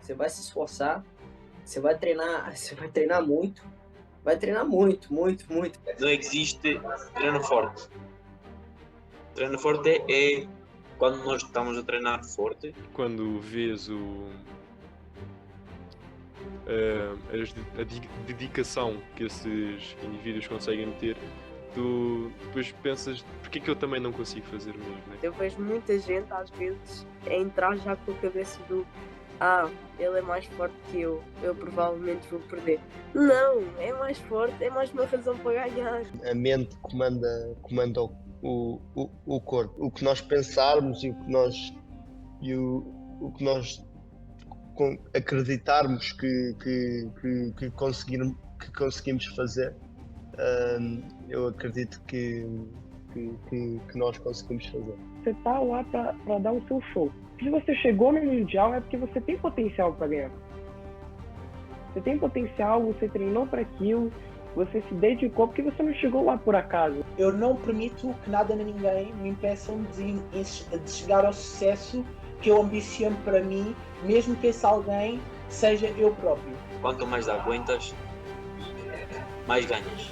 Você vai se esforçar, vai treinar muito, muito, muito. Não existe treino forte. Treino forte é quando nós estamos a treinar forte. Quando vês a dedicação que esses indivíduos conseguem ter, tu depois pensas, porque é que eu também não consigo fazer o mesmo, né? Eu vejo muita gente, às vezes, a entrar já com a cabeça do ele é mais forte que eu provavelmente vou perder. Não, é mais forte, é mais uma razão para ganhar. A mente comanda o corpo. O que nós pensarmos e o que nós acreditarmos que conseguimos fazer, eu acredito que nós conseguimos fazer. Você tá lá para dar o seu show. Se você chegou no Mundial é porque você tem potencial para ganhar. Você tem potencial, você treinou para aquilo, você se dedicou, porque você não chegou lá por acaso. Eu não permito que nada nem ninguém me impeçam de chegar ao sucesso que eu ambiciono para mim, mesmo que esse alguém seja eu próprio. Quanto mais aguentas, mais ganhas.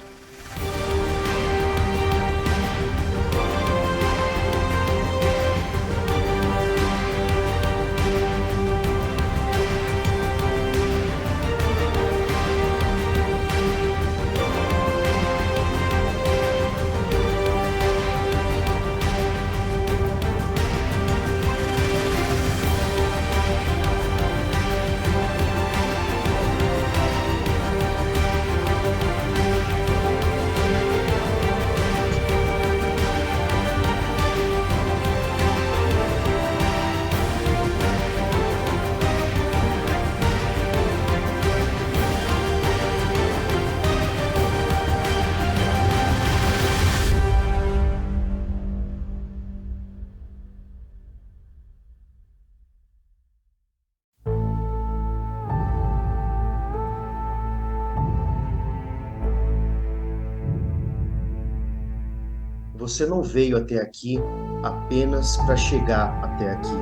Você não veio até aqui apenas para chegar até aqui.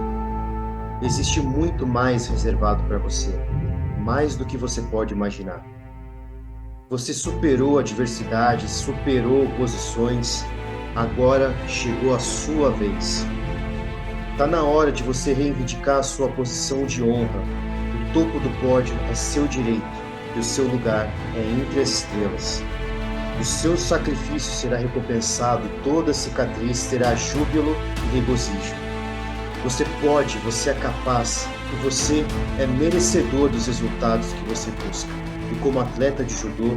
Existe muito mais reservado para você, mais do que você pode imaginar. Você superou adversidades, superou oposições, agora chegou a sua vez. Está na hora de você reivindicar a sua posição de honra. O topo do pódio é seu direito e o seu lugar é entre as estrelas. O seu sacrifício será recompensado e toda cicatriz terá júbilo e regozijo. Você pode, você é capaz e você é merecedor dos resultados que você busca. E como atleta de judô,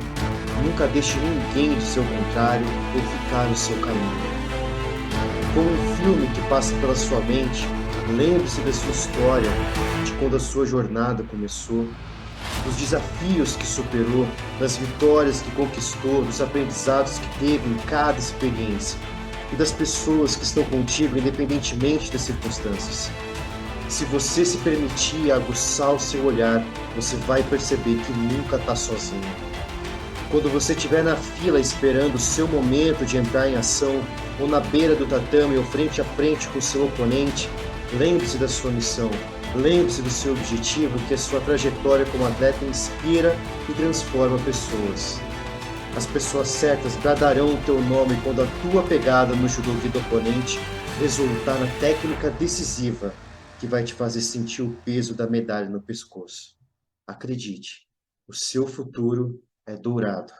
nunca deixe ninguém do seu contrário ou ficar no seu caminho. Como um filme que passa pela sua mente, lembre-se da sua história, de quando a sua jornada começou, dos desafios que superou, das vitórias que conquistou, dos aprendizados que teve em cada experiência e das pessoas que estão contigo independentemente das circunstâncias. Se você se permitir aguçar o seu olhar, você vai perceber que nunca está sozinho. Quando você estiver na fila esperando o seu momento de entrar em ação, ou na beira do tatame ou frente a frente com o seu oponente, lembre-se da sua missão. Lembre-se do seu objetivo, que a sua trajetória como atleta inspira e transforma pessoas. As pessoas certas bradarão o teu nome quando a tua pegada no judogi do oponente resultar na técnica decisiva que vai te fazer sentir o peso da medalha no pescoço. Acredite, o seu futuro é dourado.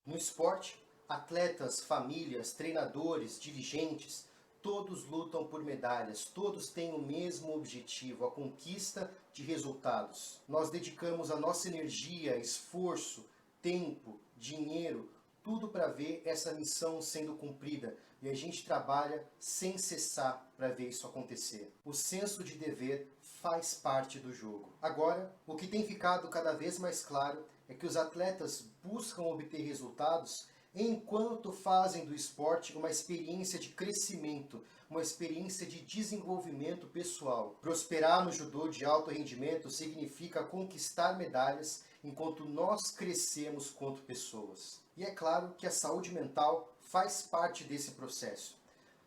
No esporte, atletas, famílias, treinadores, dirigentes, todos lutam por medalhas, todos têm o mesmo objetivo, a conquista de resultados. Nós dedicamos a nossa energia, esforço, tempo, dinheiro, tudo para ver essa missão sendo cumprida e a gente trabalha sem cessar para ver isso acontecer. O senso de dever faz parte do jogo. Agora, o que tem ficado cada vez mais claro é que os atletas buscam obter resultados enquanto fazem do esporte uma experiência de crescimento, uma experiência de desenvolvimento pessoal. Prosperar no judô de alto rendimento significa conquistar medalhas enquanto nós crescemos quanto pessoas. E é claro que a saúde mental faz parte desse processo.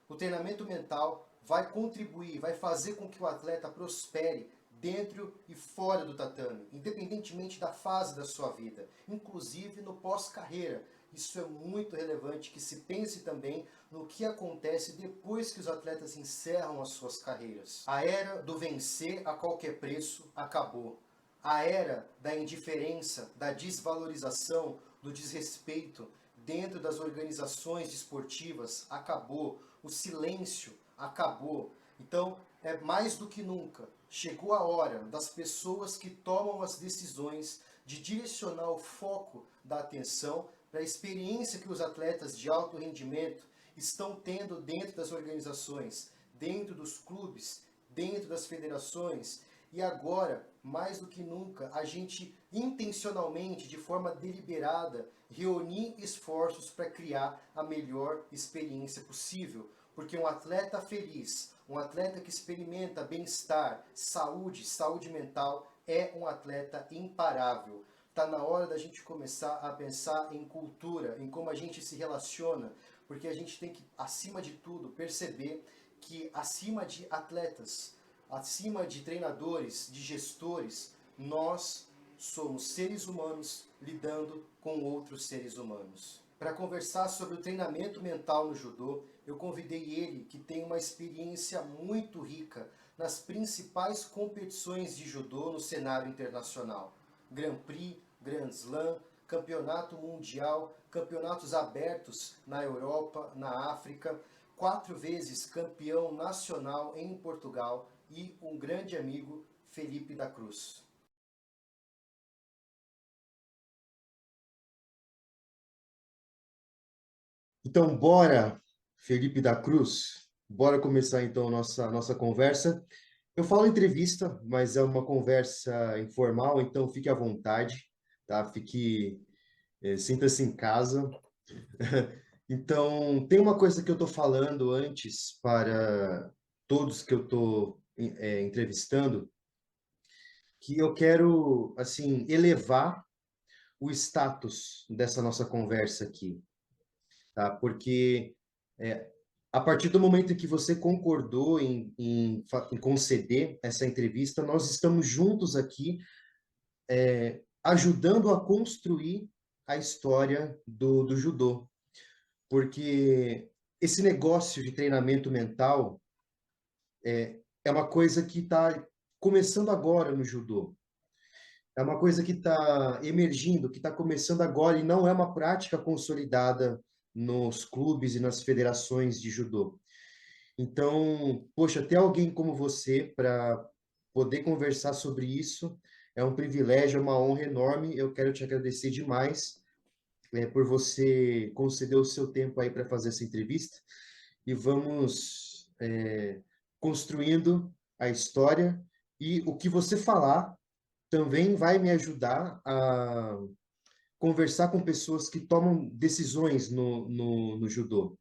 O treinamento mental vai contribuir, vai fazer com que o atleta prospere dentro e fora do tatame, independentemente da fase da sua vida, inclusive no pós-carreira. Isso é muito relevante que se pense também no que acontece depois que os atletas encerram as suas carreiras. A era do vencer a qualquer preço acabou. A era da indiferença, da desvalorização, do desrespeito dentro das organizações desportivas acabou. O silêncio acabou. Então, é mais do que nunca, chegou a hora das pessoas que tomam as decisões de direcionar o foco da atenção para a experiência que os atletas de alto rendimento estão tendo dentro das organizações, dentro dos clubes, dentro das federações. E agora, mais do que nunca, a gente intencionalmente, de forma deliberada, reunir esforços para criar a melhor experiência possível. Porque um atleta feliz, um atleta que experimenta bem-estar, saúde mental, é um atleta imparável. Está na hora da gente começar a pensar em cultura, em como a gente se relaciona, porque a gente tem que, acima de tudo, perceber que acima de atletas, acima de treinadores, de gestores, nós somos seres humanos lidando com outros seres humanos. Para conversar sobre o treinamento mental no judô, eu convidei ele, que tem uma experiência muito rica nas principais competições de judô no cenário internacional. Grand Prix, Grand Slam, Campeonato Mundial, campeonatos abertos na Europa, na África, 4 vezes campeão nacional em Portugal e um grande amigo, Felipe da Cruz. Então, bora, Felipe da Cruz, bora começar então a nossa conversa. Eu falo entrevista, mas é uma conversa informal, então fique à vontade, tá? Sinta-se em casa. Então, tem uma coisa que eu estou falando antes para todos que eu estou entrevistando, que eu quero, assim, elevar o status dessa nossa conversa aqui, tá? Porque a partir do momento em que você concordou em conceder essa entrevista, nós estamos juntos aqui, ajudando a construir a história do judô. Porque esse negócio de treinamento mental é uma coisa que está começando agora no judô. É uma coisa que está emergindo, que está começando agora e não é uma prática consolidada nos clubes e nas federações de judô. Então, poxa, ter alguém como você para poder conversar sobre isso é um privilégio, é uma honra enorme. Eu quero te agradecer demais por você conceder o seu tempo aí para fazer essa entrevista e vamos construindo a história e o que você falar também vai me ajudar a conversar com pessoas que tomam decisões no judô,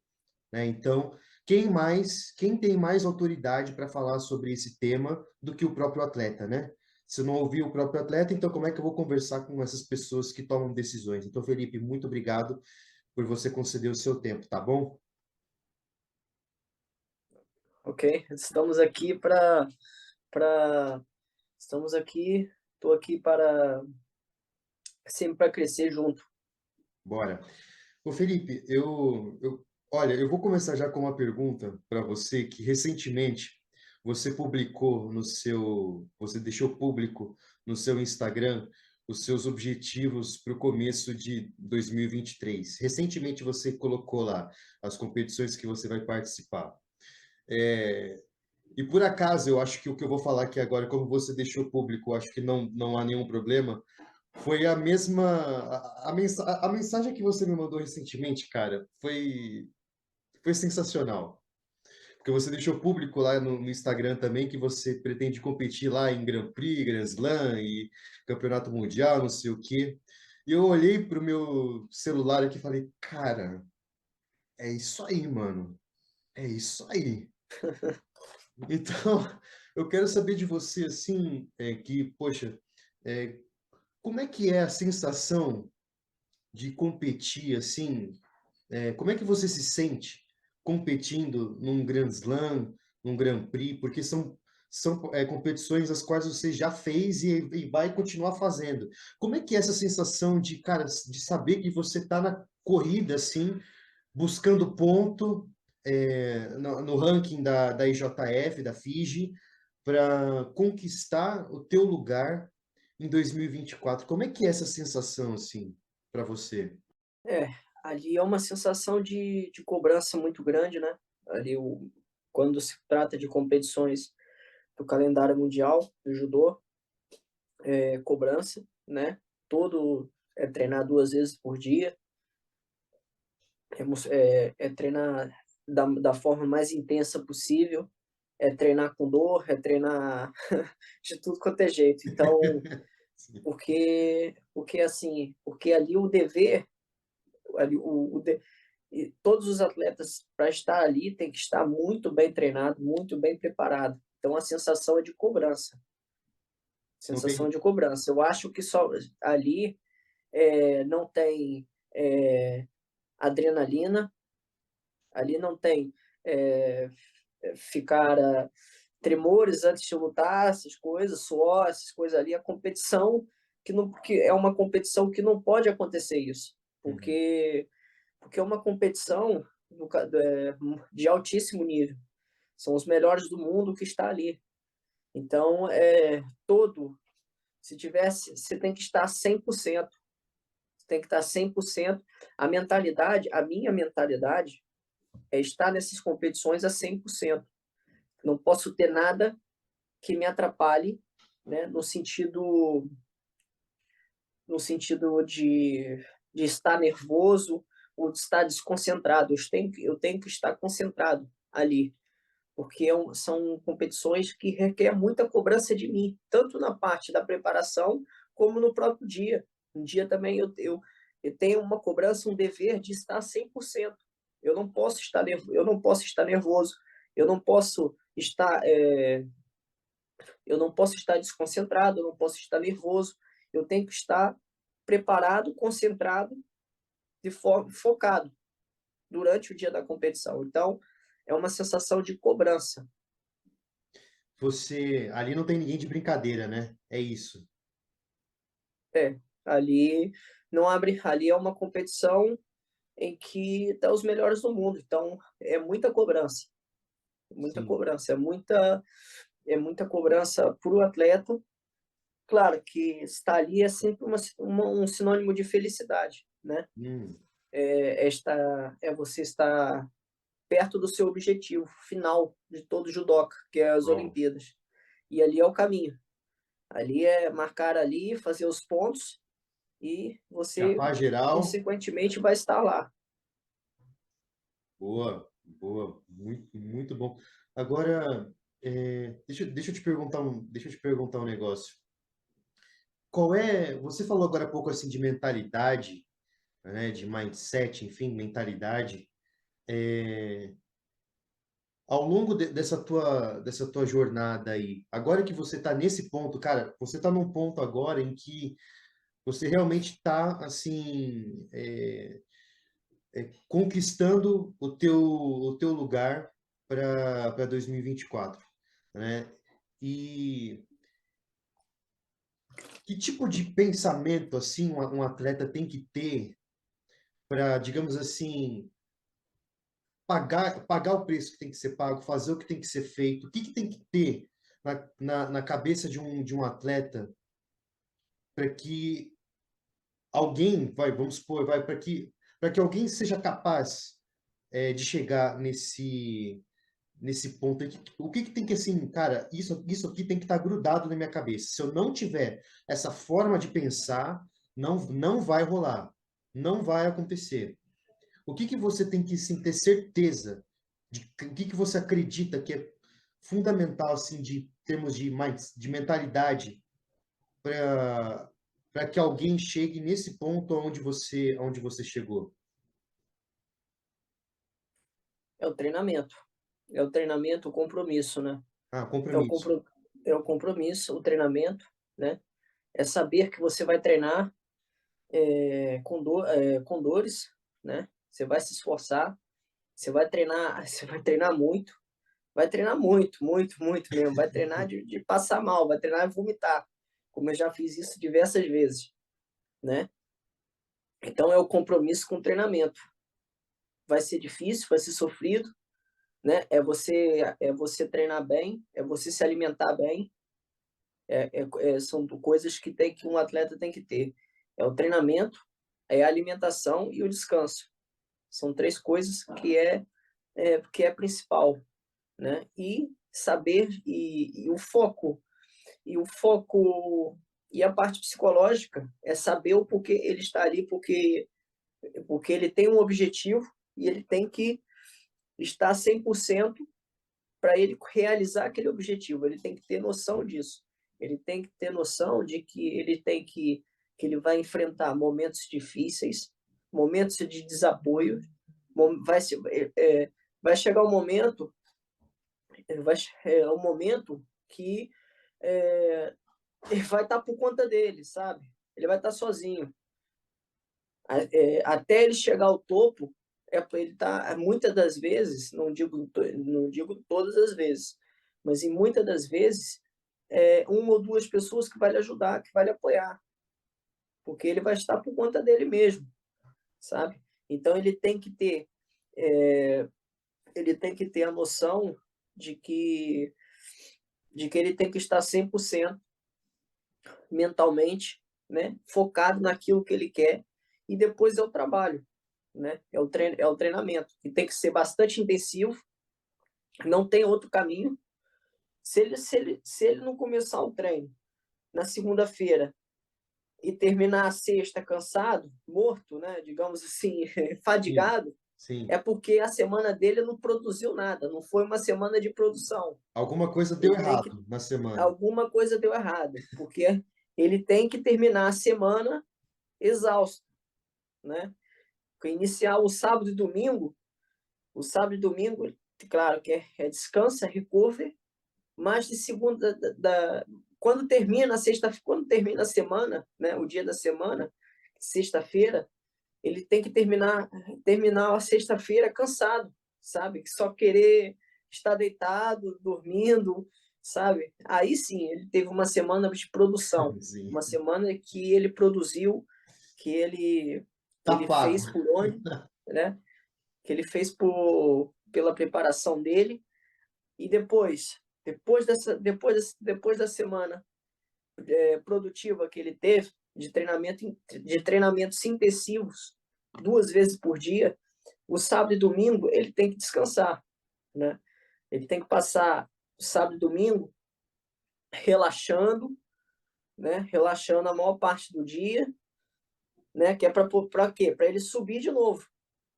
né? Então, quem tem mais autoridade para falar sobre esse tema do que o próprio atleta, né? Se eu não ouvir o próprio atleta, então como é que eu vou conversar com essas pessoas que tomam decisões? Então, Felipe, muito obrigado por você conceder o seu tempo, tá bom? Ok, estamos aqui, estou aqui para sempre para crescer junto. Bora. Ô, Felipe, olha, eu vou começar já com uma pergunta para você que recentemente você você deixou público no seu Instagram os seus objetivos para o começo de 2023. Recentemente você colocou lá as competições que você vai participar. E por acaso, eu acho que o que eu vou falar aqui agora, como você deixou público, acho que não há nenhum problema, foi a mesma. A mensagem que você me mandou recentemente, cara, foi sensacional. Porque você deixou público lá no Instagram também que você pretende competir lá em Grand Prix, Grand Slam e Campeonato Mundial, não sei o quê. E eu olhei pro meu celular aqui e falei, cara, é isso aí, mano. É isso aí. Então, eu quero saber de você, assim, poxa, como é que é a sensação de competir, assim, como é que você se sente competindo num Grand Slam, num Grand Prix? Porque são competições as quais você já fez e vai continuar fazendo. Como é que é essa sensação de, cara, de saber que você está na corrida, assim, buscando ponto no ranking da IJF, da FIGE, para conquistar o teu lugar em 2024? Como é que é essa sensação, assim, para você? É, ali é uma sensação de cobrança muito grande, né? Ali, quando se trata de competições do calendário mundial do judô, cobrança, né? Todo é treinar 2 vezes por dia, é treinar da forma mais intensa possível, é treinar com dor, é treinar de tudo quanto é jeito. Então, porque ali o dever, ali e todos os atletas para estar ali tem que estar muito bem treinado, muito bem preparado. Então a sensação é de cobrança, Não sensação tem, de cobrança. Eu acho que só ali não tem adrenalina, ali não tem é, ficar tremores antes de lutar, essas coisas, suor, essas coisas ali. A competição que é uma competição que não pode acontecer isso, porque é uma competição de altíssimo nível. São os melhores do mundo que está ali. Então, se tivesse, você tem que estar 100%. Você tem que estar 100%. A minha mentalidade é estar nessas competições a 100%. Não posso ter nada que me atrapalhe, né, no sentido de estar nervoso ou de estar desconcentrado. Eu tenho que estar concentrado ali, porque são competições que requerem muita cobrança de mim, tanto na parte da preparação como no próprio dia. Um dia também eu tenho uma cobrança, um dever de estar 100%. Eu não posso estar nervoso, eu não posso estar, eu não posso estar desconcentrado, eu não posso estar nervoso. Eu tenho que estar preparado, concentrado, de forma focado durante o dia da competição. Então, é uma sensação de cobrança. ali não tem ninguém de brincadeira, né? É isso. Ali não abre, ali é uma competição em que estão os melhores do mundo. Então, é muita cobrança, muita Sim. cobrança, é muita cobrança para o atleta. Claro que estar ali é sempre um sinônimo de felicidade, né? Hum. É você estar perto do seu objetivo final de todo judoca, que é as Bom. Olimpíadas. E ali é o caminho. Ali é marcar ali, fazer os pontos e você, Chapar geral. consequentemente, vai estar lá. Boa, boa, muito, muito bom. Agora, deixa eu te perguntar um negócio. Você falou agora há pouco assim de mentalidade, né, de mindset, enfim, mentalidade. Ao longo dessa tua jornada aí, agora que você está nesse ponto, cara, você está num ponto agora em que você realmente está assim conquistando o teu lugar para 2024, né? E que tipo de pensamento assim um atleta tem que ter para, digamos assim, pagar o preço que tem que ser pago, fazer o que tem que ser feito? O que tem que ter na cabeça de um atleta para que alguém, vamos supor, para que alguém seja capaz de chegar nesse ponto aqui? O que tem que, assim, cara, isso aqui tem que estar grudado na minha cabeça. Se eu não tiver essa forma de pensar, não vai rolar, não vai acontecer. O que você tem que, sim, ter certeza o que você acredita que é fundamental, assim, de termos de mentalidade para que alguém chegue nesse ponto onde você chegou? É o treinamento. É o treinamento, o compromisso, né? Ah, É o, compromisso. compro, é o compromisso, o treinamento, né? É saber que você vai treinar com dores, né? Você vai se esforçar, você vai treinar muito, vai treinar muito, muito, muito mesmo. Vai treinar de passar mal, vai treinar de vomitar, como eu já fiz isso diversas vezes, né? Então é o compromisso com o treinamento. Vai ser difícil, vai ser sofrido, né? É você treinar bem, é você se alimentar bem. São coisas que um atleta tem que ter. É o treinamento, é a alimentação e o descanso. São 3 coisas que é principal, né? E saber e o foco e a parte psicológica é saber o porquê ele está ali, porque ele tem um objetivo e ele tem que estar 100% para ele realizar aquele objetivo. Ele tem que ter noção disso. Ele tem que ter noção de que ele vai enfrentar momentos difíceis, momentos de desapoio, vai, vai chegar um momento, um momento que ele vai estar por conta dele, sabe? Ele vai estar sozinho. Até ele chegar ao topo, ele tá, muitas das vezes, não digo todas as vezes, mas em muitas das vezes, uma ou duas pessoas que vai lhe ajudar, que vai lhe apoiar, porque ele vai estar por conta dele mesmo, sabe? Então ele tem que ter a noção de que ele tem que estar 100% mentalmente, né, focado naquilo que ele quer, e depois é o trabalho, né? É o treinamento, que tem que ser bastante intensivo, não tem outro caminho. Se ele não começar o treino na segunda-feira e terminar a sexta cansado, morto, né, digamos assim, fadigado, Sim. é porque a semana dele não produziu nada, não foi uma semana de produção. Alguma coisa deu errado na semana. Alguma coisa deu errado, porque ele tem que terminar a semana exausto, né? Iniciar o sábado e domingo, claro que é descanso, é recover, mas de segunda, quando termina a sexta, quando termina a semana, né, o dia da semana, sexta-feira, ele tem que terminar a sexta-feira cansado, sabe? Só querer estar deitado, dormindo, sabe? Aí sim, ele teve uma semana de produção, Sim. uma semana que ele produziu, que ele fez por onde, né? Que ele fez pela preparação dele, e depois da semana produtiva que ele teve de treinamentos intensivos 2 vezes por dia, o sábado e domingo ele tem que descansar, né? Ele tem que passar o sábado e domingo relaxando, né? Relaxando a maior parte do dia, né? Que é para quê? Para ele subir de novo,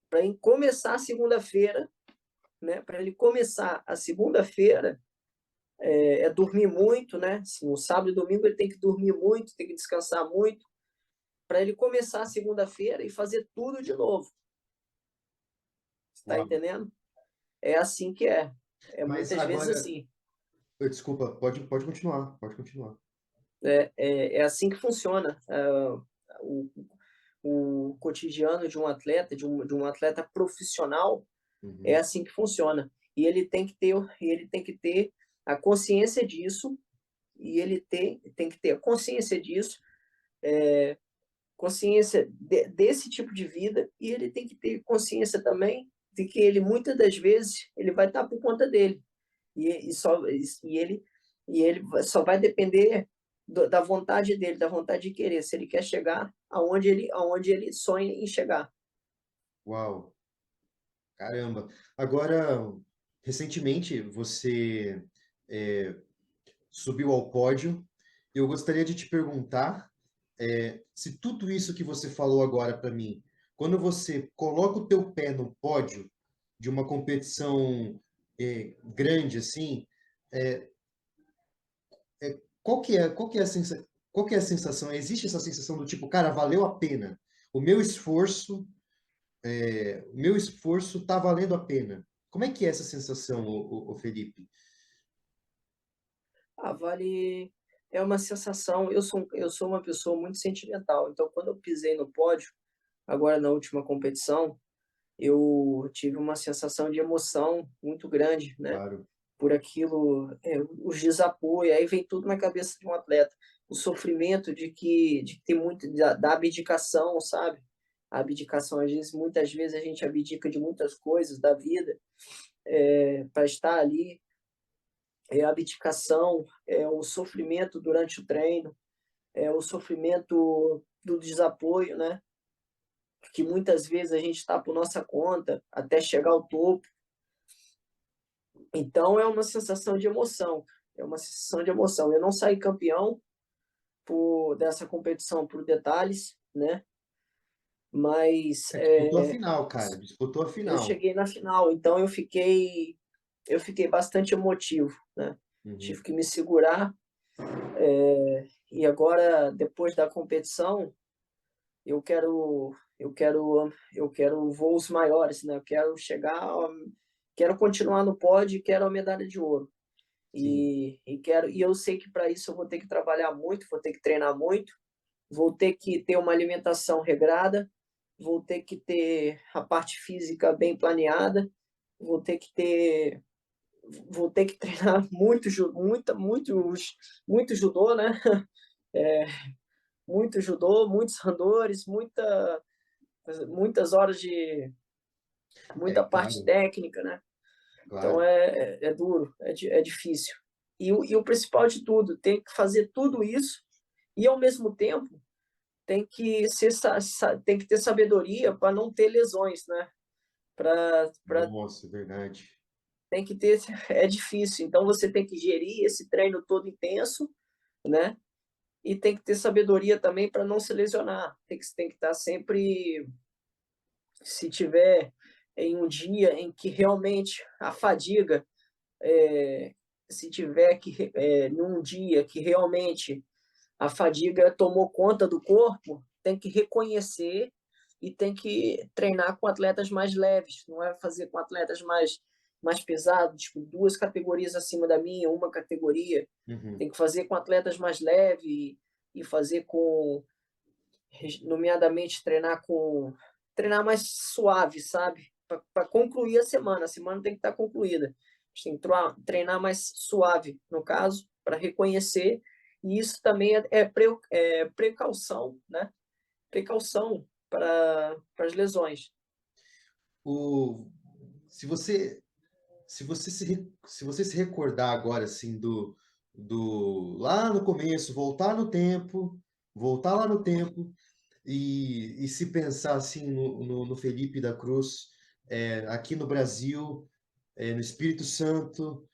para ele começar a segunda-feira, né? Para ele começar a segunda-feira dormir muito, né? Assim, no sábado e domingo ele tem que dormir muito, tem que descansar muito, para ele começar a segunda-feira e fazer tudo de novo. Está entendendo? É assim que é. Mas Muitas vezes agora, assim. desculpa, pode continuar, pode continuar. É assim que funciona o cotidiano de um atleta, de um atleta profissional. É assim que funciona. E ele tem que ter a consciência disso, e ele tem que ter a consciência disso, consciência desse tipo de vida, e ele tem que ter consciência também de que ele, muitas das vezes, ele vai estar por conta dele. E ele só vai depender da vontade dele, da vontade de querer, se ele quer chegar aonde ele sonha em chegar. Uau, caramba. Agora, recentemente você subiu ao pódio. Eu gostaria de te perguntar se tudo isso que você falou agora para mim, quando você coloca o teu pé no pódio de uma competição grande assim, qual que é a sensação? Existe essa sensação do tipo, cara, valeu a pena. O meu esforço tá valendo a pena. Como é que é essa sensação, o Felipe? Vale. É uma sensação. Eu sou uma pessoa muito sentimental. Então, quando eu pisei no pódio, agora na última competição, eu tive uma sensação de emoção muito grande, né? Claro. por aquilo, os desapoios, aí vem tudo na cabeça de um atleta. O sofrimento de ter muito, da abdicação, sabe? A abdicação, muitas vezes a gente abdica de muitas coisas da vida para estar ali. A abdicação, o sofrimento durante o treino, o sofrimento do desapoio, né? Que muitas vezes a gente está por nossa conta até chegar ao topo. Então é uma sensação de emoção, é uma sensação de emoção. Eu não saí campeão dessa competição por detalhes, né? Mas Disputou a final, cara. Disputou a eu final. cheguei na final, então eu fiquei bastante emotivo, né? Tive que me segurar. E agora, depois da competição, eu quero voos maiores, né? Eu quero quero continuar no pódio e quero a medalha de ouro. E eu sei que para isso eu vou ter que trabalhar muito, vou ter que treinar muito, vou ter que ter uma alimentação regrada, vou ter que ter a parte física bem planeada, vou ter que treinar muito judô, né? Muito judô, muitos randores, muitas horas de muita parte claro. técnica, né? Claro. Então é duro, é difícil. E o principal de tudo, tem que fazer tudo isso e ao mesmo tempo tem que ter sabedoria para não ter lesões, né? Nossa, verdade. Tem que ter, é difícil. Então você tem que gerir esse treino todo intenso, né? E tem que ter sabedoria também para não se lesionar. Tem que estar sempre, se tiver em um dia em que realmente a fadiga, se tiver num dia que realmente a fadiga tomou conta do corpo, tem que reconhecer e tem que treinar com atletas mais leves, não é fazer com atletas mais pesados, tipo 2 categorias acima da minha, uma categoria. Tem que fazer com atletas mais leves e fazer nomeadamente treinar mais suave, sabe? Para concluir a semana tem que estar concluída. A gente tem que treinar mais suave, no caso, para reconhecer, e isso também é precaução, né? Precaução para as lesões. Se você se recordar agora assim do lá no começo, voltar lá no tempo e se pensar assim no Felipe da Cruz, aqui no Brasil, no Espírito Santo,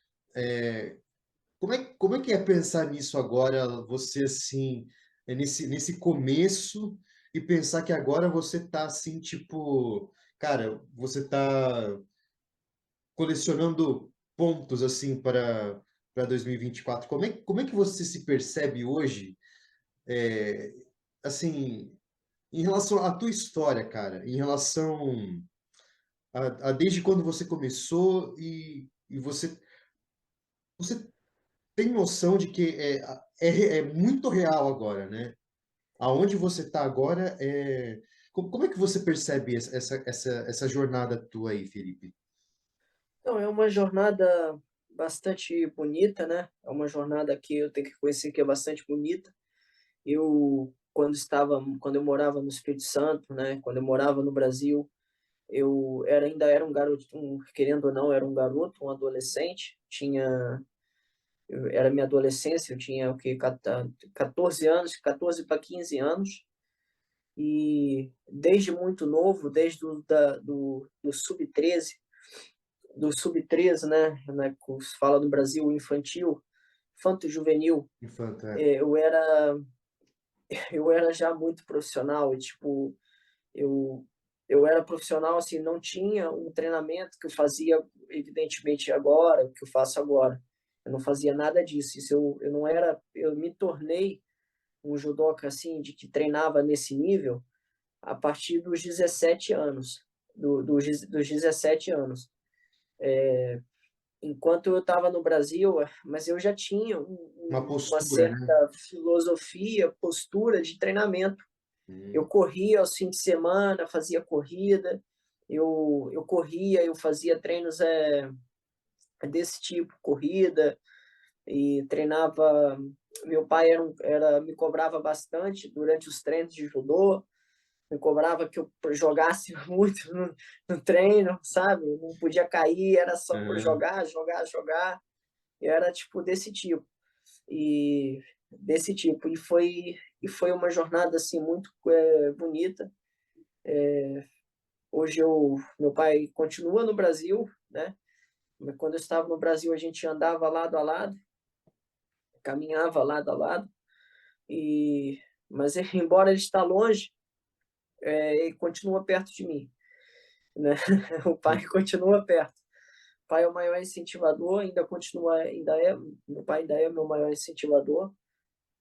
como é que é pensar nisso agora, você assim, nesse começo, e pensar que agora você tá assim, tipo, cara, você tá colecionando pontos assim para 2024. Como é que você se percebe hoje, assim, em relação à tua história, cara, em relação a desde quando você começou e você tem noção de que é muito real agora, né? Aonde você está agora como é que você percebe essa jornada tua aí, Felipe? Então, é uma jornada bastante bonita, né? É uma jornada que eu tenho que reconhecer que é bastante bonita. Quando eu morava no Espírito Santo, né? Quando eu morava no Brasil, ainda era um garoto, querendo ou não, era um garoto, um adolescente. Era minha adolescência, eu tinha o quê? 14 anos, 14 para 15 anos. E desde muito novo, desde do sub-13, né, que se fala no Brasil, infantil, infanto-juvenil, Infanto, eu era já muito profissional e, tipo, eu era profissional, assim, não tinha um treinamento que eu fazia, evidentemente, agora, o que eu faço agora. Eu não fazia nada disso. Eu não era, eu me tornei um judoca, assim, de que treinava nesse nível a partir dos 17 anos, dos 17 anos. Enquanto eu estava no Brasil, mas eu já tinha uma uma postura, né? certa filosofia, postura de treinamento. Eu corria aos fins de semana, fazia corrida, eu corria, eu fazia treinos desse tipo, corrida, e treinava. Meu pai me cobrava bastante durante os treinos de judô, me cobrava que eu jogasse muito no treino, sabe? Não podia cair, era só por Aham. jogar, jogar, jogar. E era tipo desse tipo. E desse tipo. E foi uma jornada assim muito bonita. Hoje meu pai continua no Brasil, né? Mas quando eu estava no Brasil, a gente andava lado a lado, caminhava lado a lado. E mas embora ele está longe, ele continua perto de mim, né? O pai continua perto. O pai é o maior incentivador, meu pai ainda é meu maior incentivador,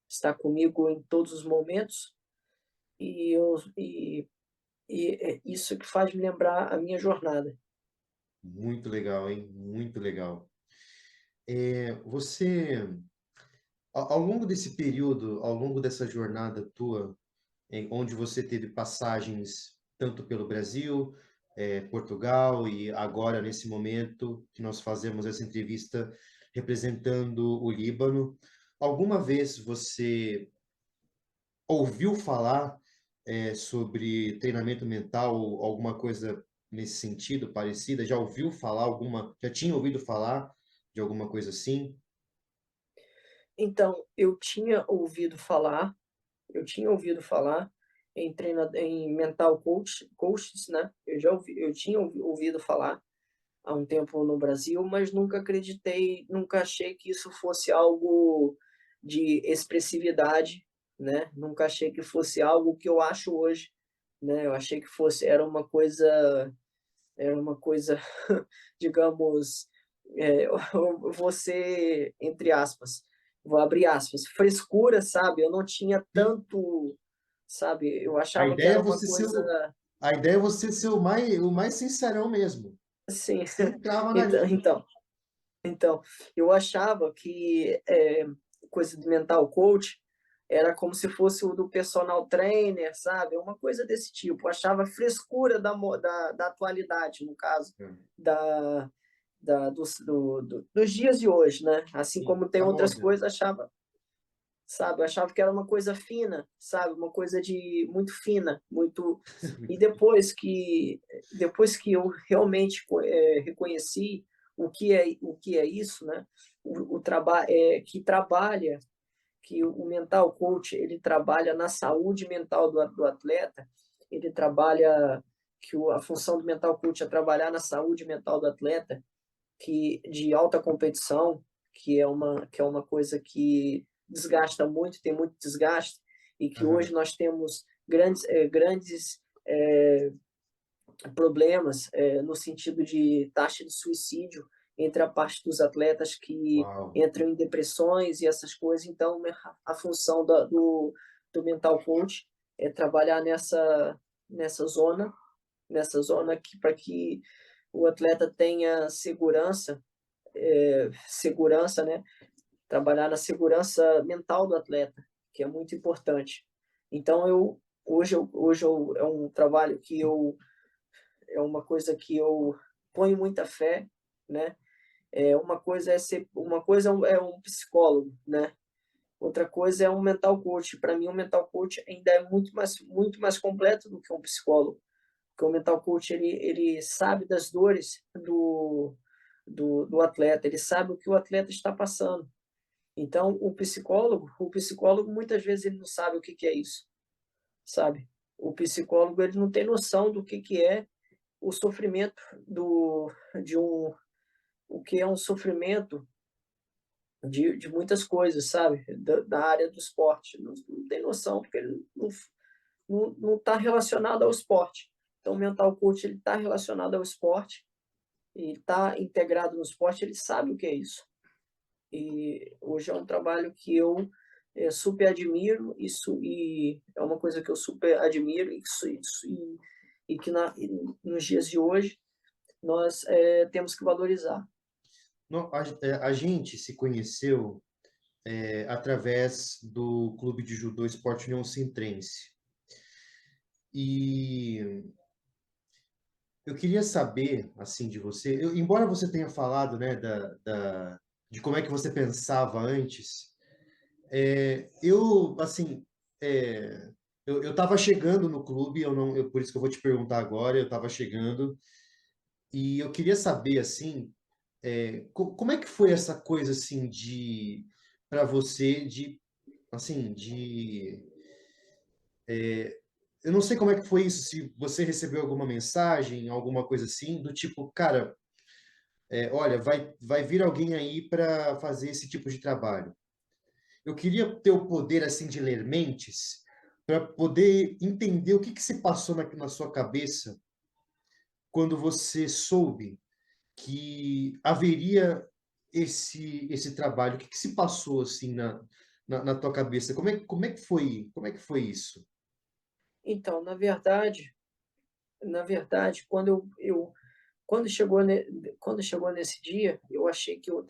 está comigo em todos os momentos, e é isso que faz me lembrar a minha jornada. Muito legal, hein? Muito legal. Você, ao longo desse período, ao longo dessa jornada tua, onde você teve passagens tanto pelo Brasil, Portugal e agora nesse momento que nós fazemos essa entrevista representando o Líbano, alguma vez você ouviu falar sobre treinamento mental, alguma coisa nesse sentido, parecida? Já ouviu falar já tinha ouvido falar de alguma coisa assim? Então, eu tinha ouvido falar em mental coaches, né? Eu tinha ouvido falar há um tempo no Brasil, mas nunca acreditei, nunca achei que isso fosse algo de expressividade, né? Nunca achei que fosse algo que eu acho hoje, né? Eu achei que era uma coisa, digamos, você, entre aspas, vou abrir aspas, frescura, sabe? Eu não tinha Sim. tanto, sabe? Eu A achava que ideia é era uma você ser coisa a ideia é você ser o mais sincerão mesmo. assim. Sem trava na Então, língua. então, então, eu achava que coisa de mental coach era como se fosse o do personal trainer, sabe? Uma coisa desse tipo. Eu achava a frescura da atualidade, no caso, da, dos dias de hoje, né? Assim Sim, como tem tá outras moda. coisas, sabe? Eu achava que era uma coisa fina, sabe? Uma coisa de muito fina, muito. E depois que eu realmente reconheci o que é isso, né? O trabalho que trabalha, que o mental coach ele trabalha na saúde mental do atleta, ele trabalha a função do mental coach é trabalhar na saúde mental do atleta, que de alta competição, que é uma coisa que desgasta muito, tem muito desgaste, e que Aham. hoje nós temos grandes problemas no sentido de taxa de suicídio entre a parte dos atletas que Uau. entram em depressões e essas coisas. Então, a função do mental coach é trabalhar nessa zona para que o atleta tenha segurança, né? Trabalhar na segurança mental do atleta, que é muito importante. Então, é um trabalho é uma coisa que eu ponho muita fé, né? Uma coisa é um psicólogo, né? Outra coisa é um mental coach. Para mim, um mental coach ainda é muito mais completo do que um psicólogo, porque o mental coach ele sabe das dores do atleta, ele sabe o que o atleta está passando. Então, o psicólogo muitas vezes ele não sabe o que que é isso, sabe? O psicólogo ele não tem noção do que é o sofrimento de o que é um sofrimento de muitas coisas, sabe? Da área do esporte. Não tem noção, porque ele não está relacionado ao esporte. Então, o mental coach ele está relacionado ao esporte, e está integrado no esporte, ele sabe o que é isso. E hoje é um trabalho que eu super admiro, e é uma coisa que eu super admiro, e que nos dias de hoje nós temos que valorizar. A gente se conheceu através do Clube de Judô Esporte União Sintrense. E eu queria saber, assim, de você, embora você tenha falado, né, de como é que você pensava antes, assim, é, eu estava chegando no clube, por isso que eu vou te perguntar agora, eu estava chegando, e eu queria saber, assim, como é que foi essa coisa, assim, para você, assim, eu não sei como é que foi isso, se você recebeu alguma mensagem, alguma coisa assim, do tipo, cara, olha, vai vir alguém aí para fazer esse tipo de trabalho. Eu queria ter o poder, assim, de ler mentes, para poder entender o que que se passou na sua cabeça quando você soube que haveria esse trabalho. O que que se passou, assim, na tua cabeça? Como é que foi isso? Então, na verdade, quando chegou nesse dia, eu achei que eu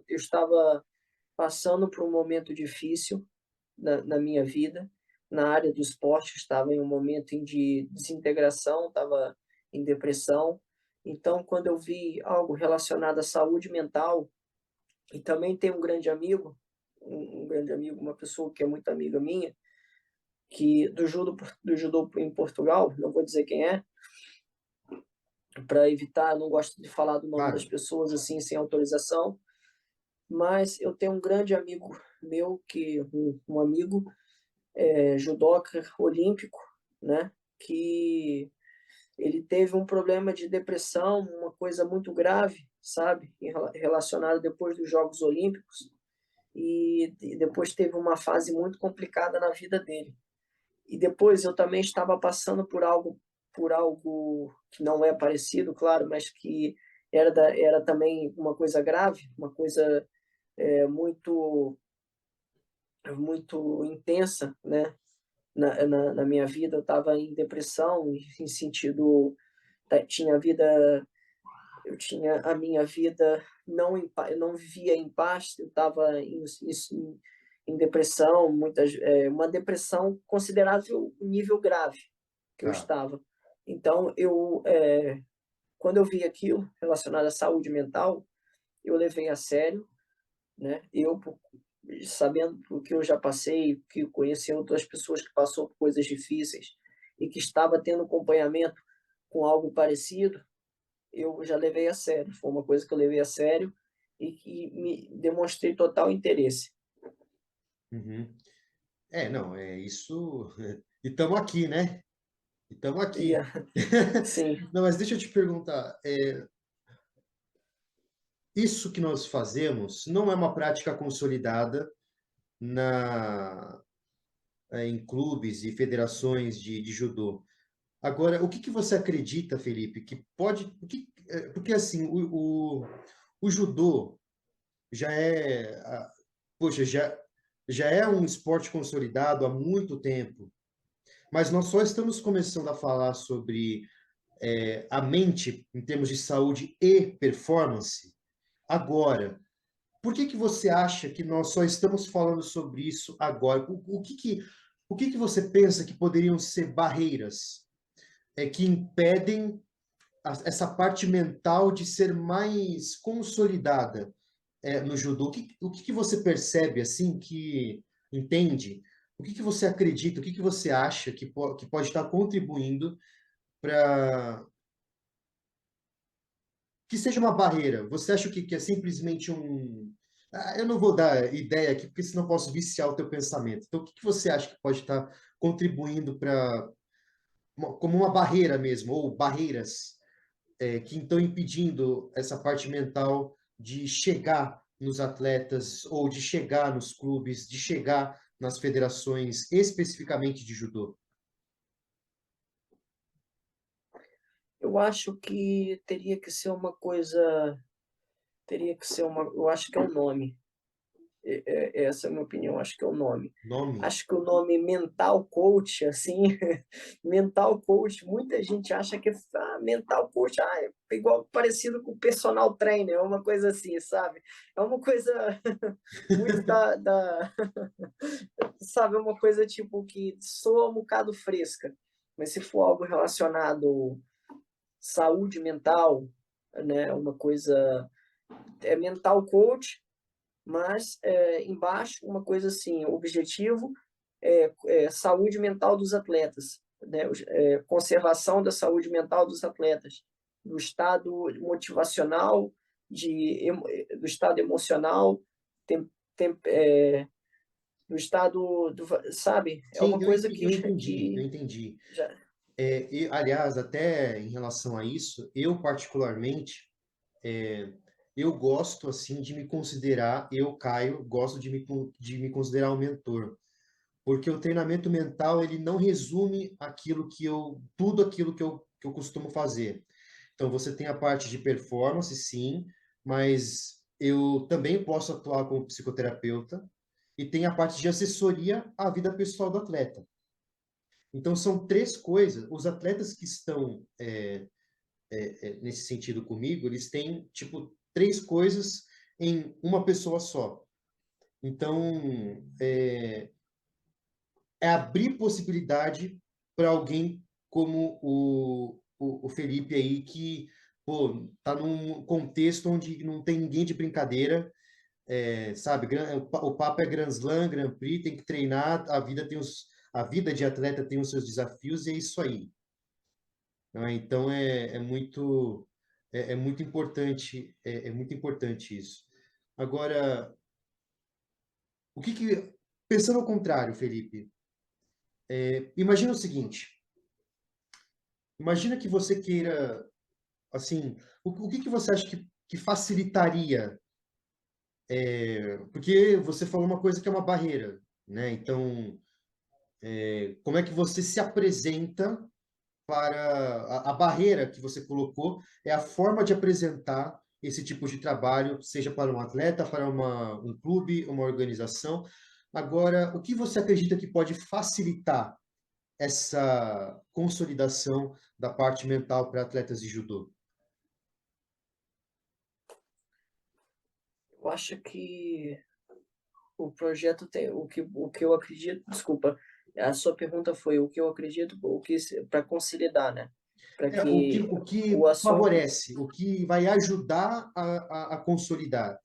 estava passando por um momento difícil na minha vida, na área do esporte, estava em um momento de desintegração, estava em depressão. Então, quando eu vi algo relacionado à saúde mental, e também tem um grande amigo, um grande amigo, uma pessoa que é muito amiga minha, que do judô em Portugal, não vou dizer quem é, para evitar, não gosto de falar do nome das Claro, pessoas assim sem autorização, mas eu tenho um grande amigo meu, um amigo judoca olímpico, né, que ele teve um problema de depressão, uma coisa muito grave, sabe, relacionada depois dos Jogos Olímpicos, e depois teve uma fase muito complicada na vida dele. E depois eu também estava passando por algo que não é parecido, claro, mas que era também uma coisa grave, uma coisa muito muito intensa, né? Na minha vida, eu estava em depressão, em sentido, tinha a vida, eu tinha a minha vida eu não vivia em paz, eu estava em depressão, uma depressão considerável nível grave que eu tá. estava. Então, quando eu vi aquilo relacionado à saúde mental, eu levei a sério, né? Sabendo o que eu já passei, que conheci outras pessoas que passou por coisas difíceis e que estava tendo acompanhamento com algo parecido, eu já levei a sério. Foi uma coisa que eu levei a sério e que me demonstrei total interesse. Uhum. Não, é isso. E estamos aqui, né? E estamos E, aqui. sim, Não, mas deixa eu te perguntar, isso que nós fazemos não é uma prática consolidada na, em clubes e federações de judô. Agora, o que que você acredita, Felipe, que pode. Porque assim, o judô já é. Poxa, já é um esporte consolidado há muito tempo, mas nós só estamos começando a falar sobre a mente em termos de saúde e performance agora. Por que que você acha que nós só estamos falando sobre isso agora? O que que você pensa que poderiam ser barreiras que impedem essa parte mental de ser mais consolidada no judô? O que que você percebe assim que entende? O que que você acredita? O que que você acha que pode estar contribuindo para que seja uma barreira? Você acha que é simplesmente um. Eu não vou dar ideia aqui, porque senão eu posso viciar o teu pensamento. Então, o que que você acha que pode estar contribuindo como uma barreira mesmo, ou barreiras que estão impedindo essa parte mental de chegar nos atletas, ou de chegar nos clubes, de chegar nas federações, especificamente de judô? eu acho que teria que ser uma coisa, eu acho que é o nome. Essa é a minha opinião, acho que é o nome. Nome? Acho que o nome mental coach, assim, mental coach, muita gente acha que mental coach é igual parecido com personal trainer, é uma coisa assim, sabe? É uma coisa muito sabe, é uma coisa tipo que soa um bocado fresca, mas se for algo relacionado, saúde mental, né? Uma coisa é mental coach, mas embaixo uma coisa assim, o objetivo é saúde mental dos atletas, né? Conservação da saúde mental dos atletas, do estado motivacional, do estado emocional, tem, tem, do estado sabe? É Sim, uma coisa eu entendi, eu que entendi. já, Aliás, até em relação a isso, eu particularmente, eu gosto assim de me considerar, eu, Caio, gosto de me considerar um mentor, porque o treinamento mental ele não resume tudo aquilo que eu costumo fazer. Então você tem a parte de performance, sim, mas eu também posso atuar como psicoterapeuta e tem a parte de assessoria à vida pessoal do atleta. Então são três coisas. Os atletas que estão nesse sentido comigo, eles têm tipo três coisas em uma pessoa só. Então é abrir possibilidade para alguém como o Felipe aí, que, pô, tá num contexto onde não tem ninguém de brincadeira, sabe? O papo é Grand Slam, Grand Prix, tem que treinar, a vida de atleta tem os seus desafios e é isso aí. Não é? Então é muito importante isso. Agora, pensando ao contrário, Felipe, imagina o seguinte. Imagina que você queira, assim, o que você acha que facilitaria? Porque você falou uma coisa que é uma barreira, né? Então, como é que você se apresenta para a barreira que você colocou é a forma de apresentar esse tipo de trabalho, seja para um atleta, para um clube, uma organização. Agora, o que você acredita que pode facilitar essa consolidação da parte mental para atletas de judô? eu acho que o projeto tem o que eu acredito, desculpa, a sua pergunta foi o que eu acredito, o que para consolidar, né? Para que O que o assunto, favorece, o que vai ajudar a consolidar,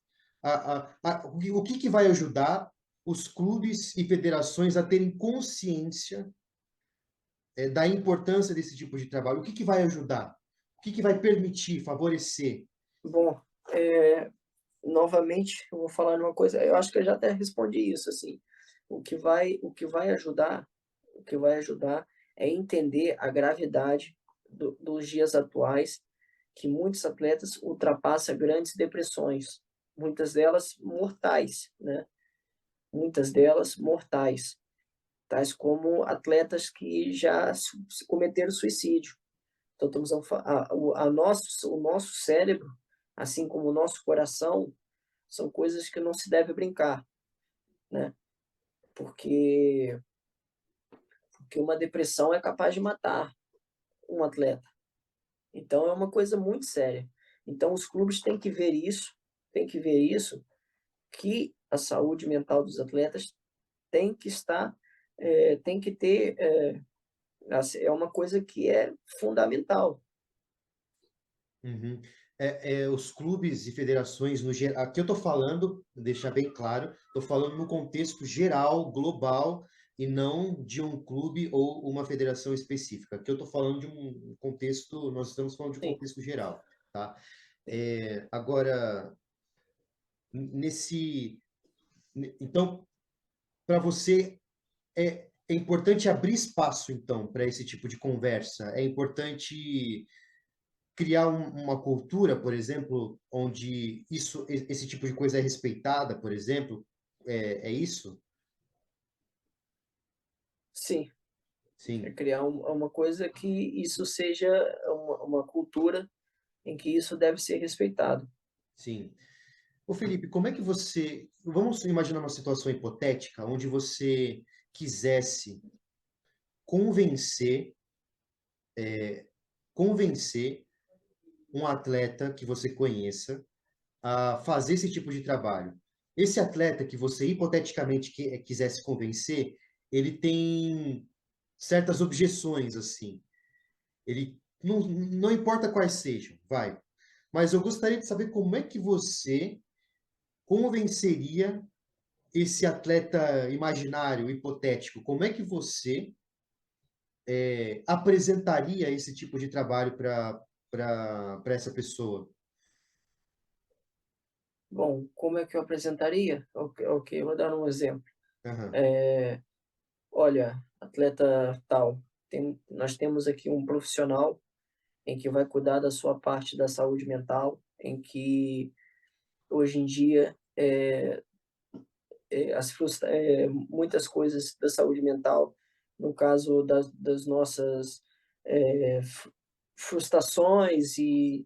o que vai ajudar os clubes e federações a terem consciência da importância desse tipo de trabalho? O que vai ajudar? O que vai permitir, favorecer? bom, novamente eu vou falar uma coisa, eu acho que eu já até respondi isso assim. O que vai ajudar, o que vai ajudar é entender a gravidade dos dias atuais, que muitos atletas ultrapassam grandes depressões, muitas delas mortais, né? Muitas delas mortais, tais como atletas que já cometeram suicídio. Então, o nosso cérebro, assim como o nosso coração, são coisas que não se deve brincar, né? Porque, porque uma depressão é capaz de matar um atleta. Então, é uma coisa muito séria. Então, os clubes têm que ver isso, que a saúde mental dos atletas tem que estar, tem que ter, é uma coisa que é fundamental. Uhum. Os clubes e federações, no geral, aqui eu estou falando, deixar bem claro, estou falando no contexto geral, global, e não de um clube ou uma federação específica. Aqui eu estou falando de um contexto, nós estamos falando de um Sim, contexto geral, tá? sim. Agora, nesse, então, para você, é importante abrir espaço, então, para esse tipo de conversa. É importante criar uma cultura, por exemplo, onde esse tipo de coisa é respeitada, por exemplo, é isso? Sim, é Sim, criar uma coisa que isso seja uma cultura em que isso deve ser respeitado. sim. Ô Felipe, como é que vamos imaginar uma situação hipotética onde você quisesse convencer, convencer um atleta que você conheça a fazer esse tipo de trabalho. Esse atleta que você hipoteticamente quisesse convencer, ele tem certas objeções, assim. não importa quais sejam, vai. Mas eu gostaria de saber como é que você convenceria esse atleta imaginário, hipotético, como é que você apresentaria esse tipo de trabalho para essa pessoa? Bom, como é que eu apresentaria? Ok, vou dar um exemplo. Aham. Olha, atleta tal, nós temos aqui um profissional em que vai cuidar da sua parte da saúde mental, em que hoje em dia muitas coisas da saúde mental, no caso das nossas frustrações e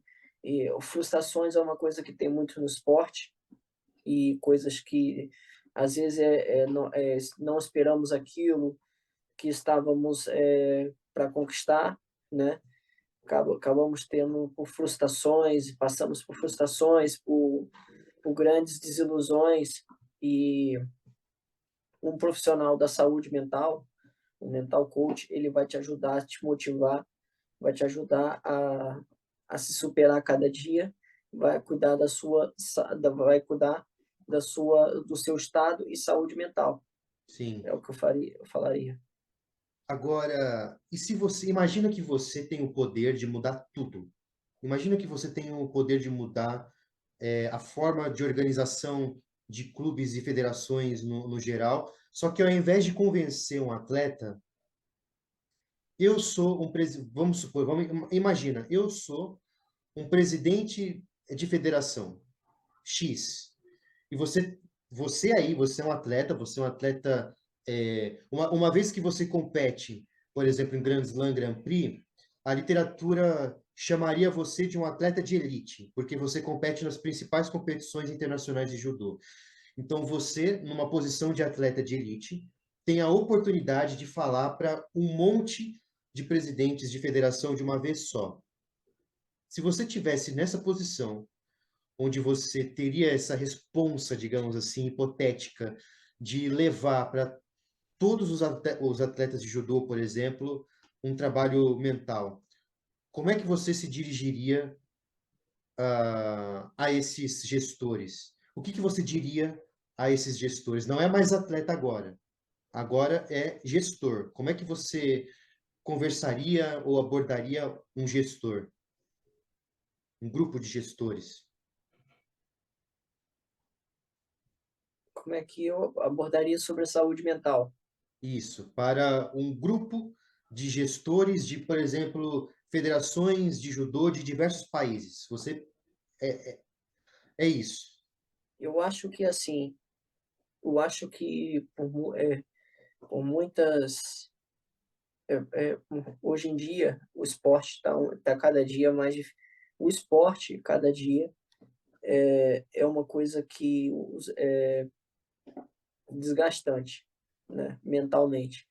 frustrações é uma coisa que tem muito no esporte e coisas que às vezes não esperamos aquilo que estávamos para conquistar, né? Acabamos tendo por frustrações, passamos por frustrações, por grandes desilusões e um profissional da saúde mental, um mental coach, ele vai te ajudar, a te motivar, vai te ajudar a se superar a cada dia, vai cuidar vai cuidar do seu estado e saúde mental. Sim. É o que eu falaria. Agora, e se você imagina que você tem o poder de mudar tudo? Imagina que você tem o poder de mudar a forma de organização de clubes e federações no geral, só que ao invés de convencer um atleta, eu sou um presidente, vamos supor, imagina, eu sou um presidente de federação X, e você é um atleta, uma vez que você compete, por exemplo, em Grand Slam, Grand Prix, a literatura chamaria você de um atleta de elite, porque você compete nas principais competições internacionais de judô. Então, você, numa posição de atleta de elite, tem a oportunidade de falar para um monte de presidentes de federação de uma vez só. Se você tivesse nessa posição, onde você teria essa responsa, digamos assim, hipotética, de levar para todos os atletas de judô, por exemplo, um trabalho mental, como é que você se dirigiria a esses gestores? O que você diria a esses gestores? Não é mais atleta agora. Agora é gestor. Como é que você conversaria ou abordaria um gestor? Um grupo de gestores? Como é que eu abordaria sobre a saúde mental? Isso, para um grupo de gestores de, por exemplo, federações de judô de diversos países. Você é isso. Eu acho que assim, eu acho que por muitas hoje em dia o esporte está cada dia mais o esporte cada dia é uma coisa que é desgastante, né, mentalmente.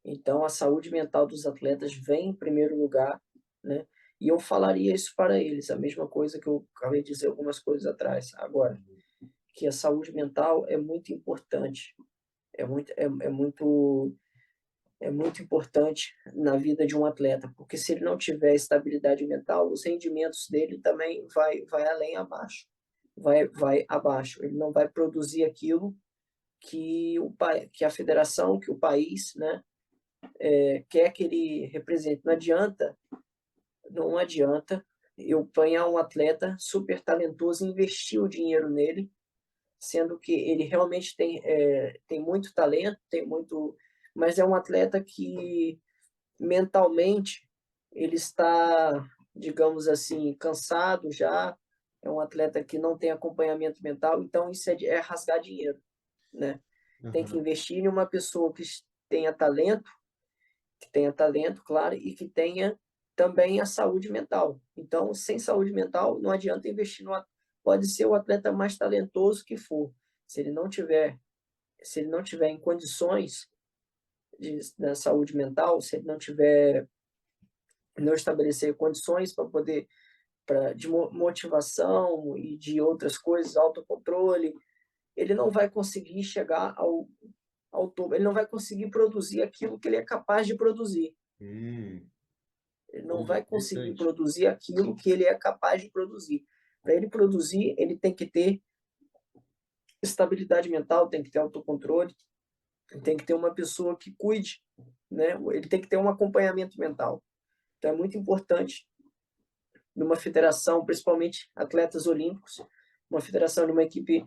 Então a saúde mental dos atletas vem em primeiro lugar, né? E eu falaria isso para eles, a mesma coisa que eu acabei de dizer algumas coisas atrás. Agora, que a saúde mental é muito importante, é muito, é, é muito é muito importante na vida de um atleta, porque se ele não tiver estabilidade mental, os rendimentos dele também vai além abaixo, vai abaixo. Ele não vai produzir aquilo que a federação, que o país, né, quer que ele represente. Não adianta eu apanhar um atleta super talentoso e investir o dinheiro nele, sendo que ele realmente tem muito talento, mas é um atleta que mentalmente ele está, digamos assim, cansado já, é um atleta que não tem acompanhamento mental, então isso é rasgar dinheiro, né? Tem que Aham. investir em uma pessoa tenha talento, que tenha talento, claro, e que tenha também a saúde mental. Então, sem saúde mental, não adianta investir pode ser o atleta mais talentoso que for, se ele não tiver em condições da saúde mental, se ele não estabelecer condições para poder de motivação e de outras coisas, autocontrole, ele não vai conseguir chegar ao topo, ele não vai conseguir produzir aquilo que ele é capaz de produzir. Hum. Ele não Olha, vai conseguir interessante. produzir aquilo que ele é capaz de produzir. Para ele produzir, ele tem que ter estabilidade mental, tem que ter autocontrole, tem que ter uma pessoa que cuide, né? Ele tem que ter um acompanhamento mental. Então é muito importante numa federação, principalmente atletas olímpicos, uma federação de uma equipe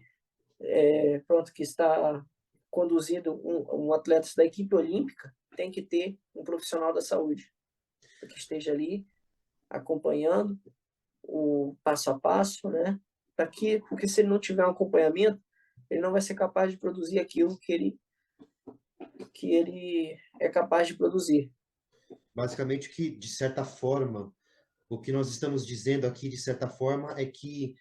pronto que está conduzindo um atleta da equipe olímpica, tem que ter um profissional da saúde que esteja ali acompanhando o passo a passo, né? Porque se ele não tiver um acompanhamento, ele não vai ser capaz de produzir aquilo que ele é capaz de produzir. Basicamente, que, de certa forma, o que nós estamos dizendo aqui, de certa forma, é que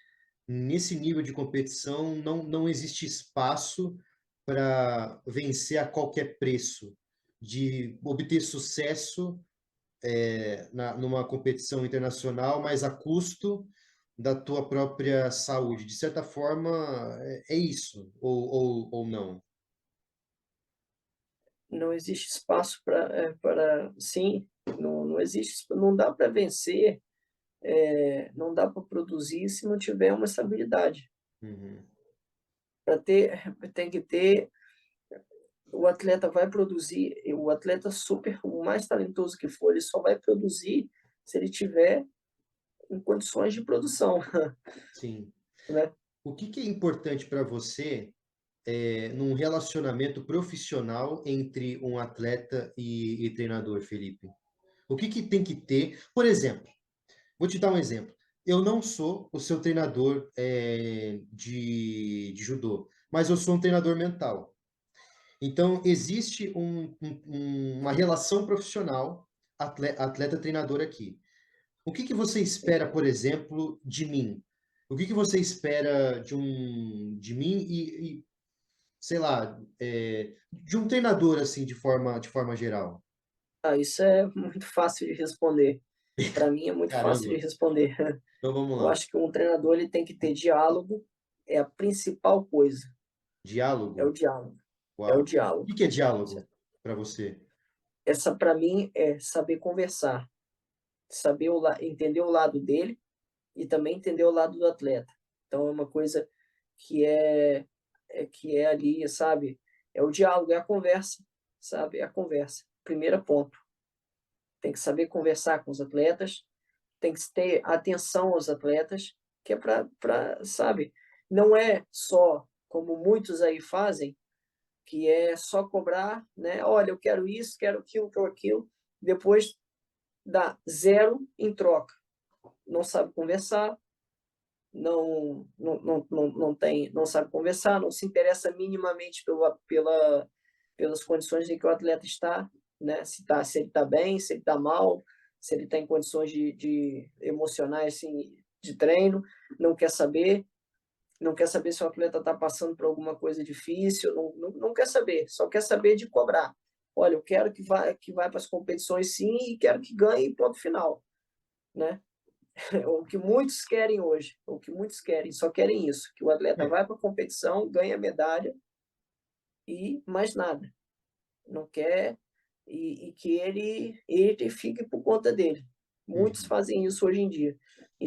nesse nível de competição não existe espaço para vencer a qualquer preço, de obter sucesso numa competição internacional, mas a custo da tua própria saúde. De certa forma, é isso, ou não? Não existe espaço para sim, não existe, não dá para vencer, não dá para produzir se não tiver uma estabilidade. Uhum. Para ter, tem que ter, o atleta vai produzir, o atleta super, o mais talentoso que for, ele só vai produzir se ele tiver em condições de produção, Sim. né? O que é importante para você num relacionamento profissional entre um atleta e treinador, Felipe? O que tem que ter? Por exemplo, vou te dar um exemplo. Eu não sou o seu treinador de judô, mas eu sou um treinador mental. Então, existe uma relação profissional atleta-treinador aqui. O que você espera, por exemplo, de mim? O que você espera de mim sei lá, de um treinador, assim, de forma geral? Isso é muito fácil de responder. Para mim é muito fácil de Caramba. responder. Então vamos Eu lá. acho que um treinador ele tem que ter diálogo, é a principal coisa, é o Diálogo? diálogo. É o Uau. O diálogo. que é diálogo para você? Essa para mim é saber conversar, saber entender o lado dele e também entender o lado do atleta. Então é uma coisa que que é ali, sabe? É o diálogo, é a conversa, sabe? É a conversa. Primeiro ponto. Tem que saber conversar com os atletas, tem que ter atenção aos atletas, que é sabe? Não é só como muitos aí fazem, que é só cobrar, né? Olha, eu quero isso, quero aquilo, depois dá zero em troca. Não sabe conversar, não sabe conversar, não se interessa minimamente pelas condições em que o atleta está, né? Se ele está bem, se ele está mal, se ele está em condições de emocionais assim, de treino, não quer saber, não quer saber se o atleta está passando por alguma coisa difícil, não quer saber, só quer saber de cobrar. Olha, eu quero que vá para as competições sim e quero que ganhe ponto final, né? O que muitos querem hoje, o que muitos querem, só querem isso, que o atleta É, vai para a competição, ganha medalha e mais nada. Não quer e que ele fique por conta dele. Muitos uhum. fazem isso hoje em dia.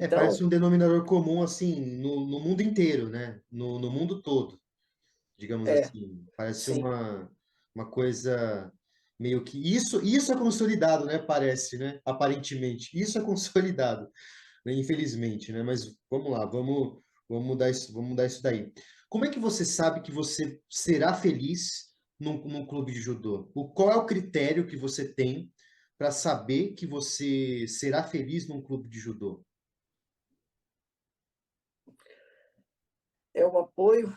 Parece Então, um denominador comum, assim, no mundo inteiro, né? No mundo todo, digamos é, assim. Parece sim, uma coisa meio que... Isso é consolidado, né? Parece, né? Aparentemente. Isso é consolidado, né? Infelizmente, né? Mas vamos lá, vamos mudar isso daí. Como é que você sabe que você será feliz num clube de judô? Qual é o critério que você tem para saber que você será feliz num clube de judô? é o apoio,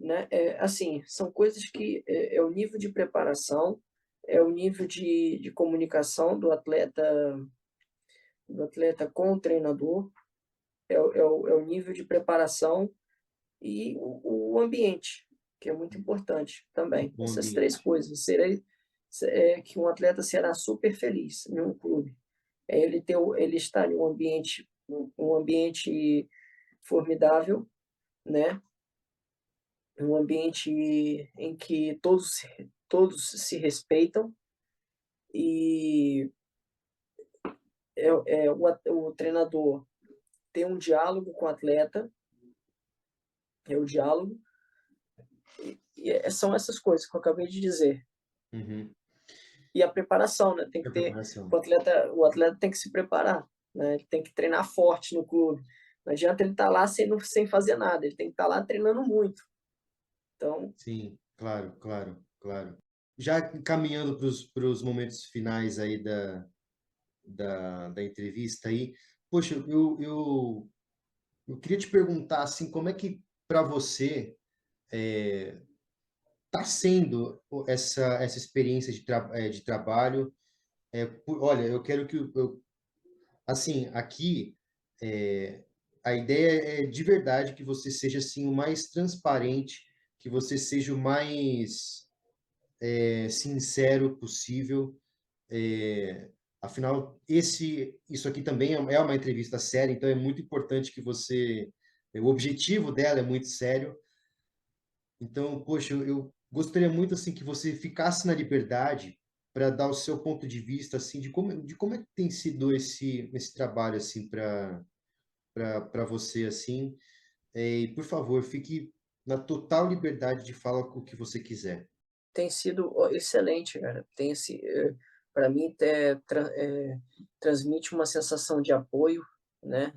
né? Assim, são coisas que é o nível de preparação, é o nível de comunicação do atleta com o treinador, é o nível de preparação e o ambiente, que é muito importante também. O Essas três ambiente. coisas. Que um atleta será super feliz em um clube. Ele estar em um ambiente formidável, né? Um ambiente em que todos se respeitam e o treinador tem um diálogo com o atleta, é o diálogo, são essas coisas que eu acabei de dizer. Uhum. E a preparação, né? Tem que A ter, preparação. o atleta tem que se preparar, né? Ele tem que treinar forte no clube. Não adianta ele estar lá sem fazer nada, ele tem que estar lá treinando muito. Então, Sim, claro, claro, claro. Já caminhando para os momentos finais aí da entrevista aí, poxa, eu queria te perguntar assim, como é que para você está sendo essa experiência de trabalho? Olha, eu quero que assim, aqui a ideia é de verdade que você seja assim o mais transparente, que você seja o mais sincero possível. Afinal, isso aqui também é uma entrevista séria, então é muito importante que o objetivo dela é muito sério. Então, poxa, eu gostaria muito assim que você ficasse na liberdade para dar o seu ponto de vista assim de como é que tem sido esse trabalho assim para você assim. E por favor, fique na total liberdade de falar o que você quiser. tem sido excelente, cara. Para mim, transmite uma sensação de apoio, né?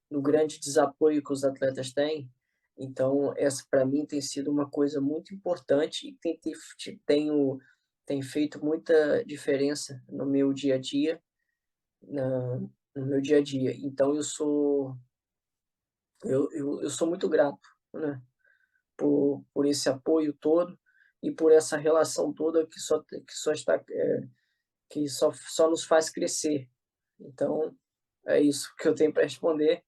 No grande desapoio que os atletas têm. Então, essa para mim tem sido uma coisa muito importante e tem feito muita diferença no meu dia a dia, na, no meu dia a dia. Então, eu sou muito grato, né? Por esse apoio todo e por essa relação toda que só nos faz crescer. Então, é isso que eu tenho para responder.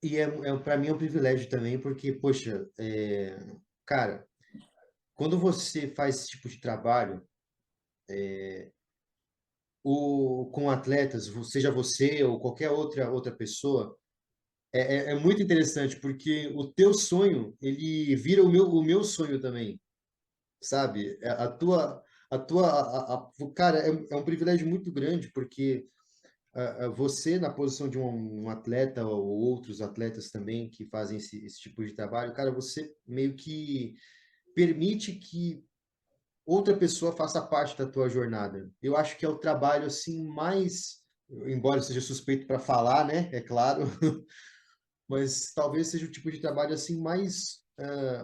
E para mim é um privilégio também, porque, poxa, cara, quando você faz esse tipo de trabalho, com atletas, seja você ou qualquer outra pessoa, é muito interessante, porque o teu sonho, ele vira o meu sonho também, sabe? Cara, é um privilégio muito grande, porque você, na posição de um atleta ou outros atletas também que fazem esse tipo de trabalho, cara, você meio que permite que outra pessoa faça parte da tua jornada. Eu acho que é o trabalho assim mais, embora eu seja suspeito para falar, né? É claro, mas talvez seja o tipo de trabalho assim mais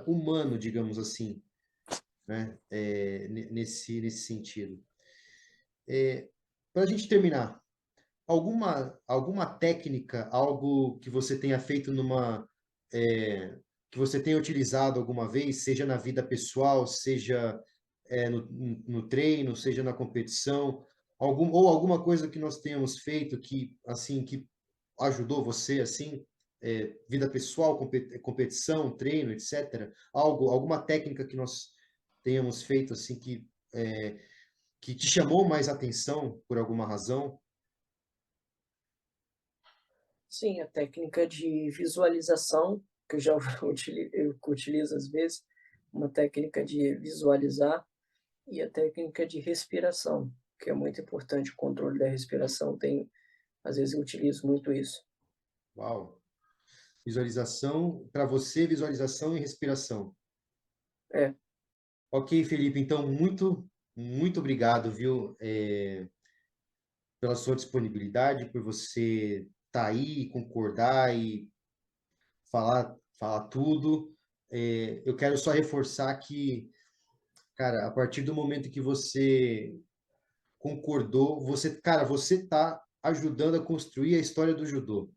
humano, digamos assim, né? Nesse sentido. Para a gente terminar, alguma técnica, algo que você tenha feito que você tenha utilizado alguma vez, seja na vida pessoal, seja no treino, seja na competição, ou alguma coisa que nós tenhamos feito que assim que ajudou você assim, vida pessoal, competição, treino, etc. Alguma técnica que nós tenhamos feito assim que te chamou mais atenção por alguma razão? Sim, a técnica de visualização, que eu já eu utilizo às vezes, uma técnica de visualizar, e a técnica de respiração, que é muito importante, o controle da respiração. Às vezes eu utilizo muito isso. Uau! Visualização, para você, visualização e respiração. É, Ok, Felipe, então muito obrigado, viu, pela sua disponibilidade, por você estar aí, concordar e falar tudo. Eu quero só reforçar que, cara, a partir do momento que você concordou, cara, você está ajudando a construir a história do judô,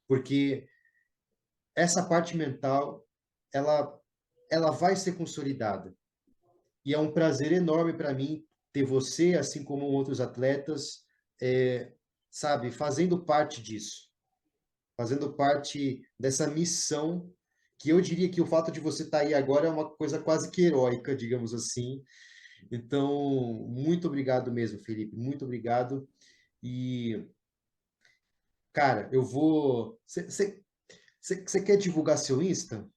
porque essa parte mental, ela, ela vai ser consolidada. E é um prazer enorme para mim ter você, assim como outros atletas, sabe, fazendo parte disso, fazendo parte dessa missão, que eu diria que o fato de você estar aí agora é uma coisa quase que heróica, digamos assim. Então, muito obrigado mesmo, Felipe, muito obrigado. E, cara, eu vou. Você quer divulgar seu Insta?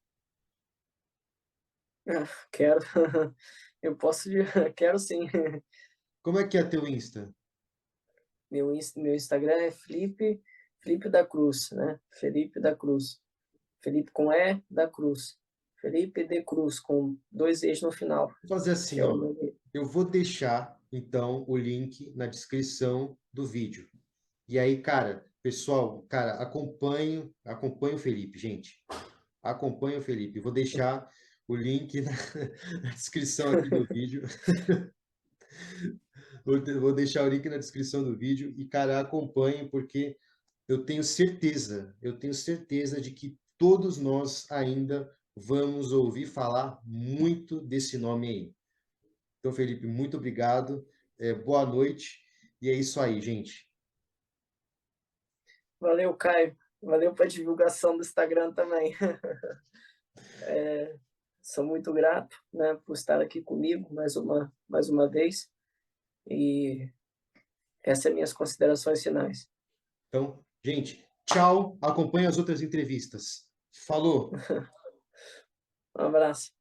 quero. Eu posso, quero sim. Como é que é teu Insta? Meu Instagram é Felipe da Cruz, né? Felipe da Cruz. Felipe com E da Cruz. Felipe de Cruz, com 2 E's no final. Vou fazer assim, Que é o ó. nome. Eu vou deixar, então, o link na descrição do vídeo. E aí, cara, pessoal, cara, acompanho o Felipe, gente. Acompanho o Felipe. Vou deixar o link na descrição aqui do vídeo. Vou deixar o link na descrição do vídeo e, cara, acompanhem, porque eu tenho certeza de que todos nós ainda vamos ouvir falar muito desse nome aí. Então, Felipe, muito obrigado, boa noite, e é isso aí, gente. Valeu, Caio. Valeu pela divulgação do Instagram também. Sou muito grato, né, por estar aqui comigo mais uma vez. E essas são minhas considerações finais. Então, gente, tchau, acompanhe as outras entrevistas. Falou! Um abraço.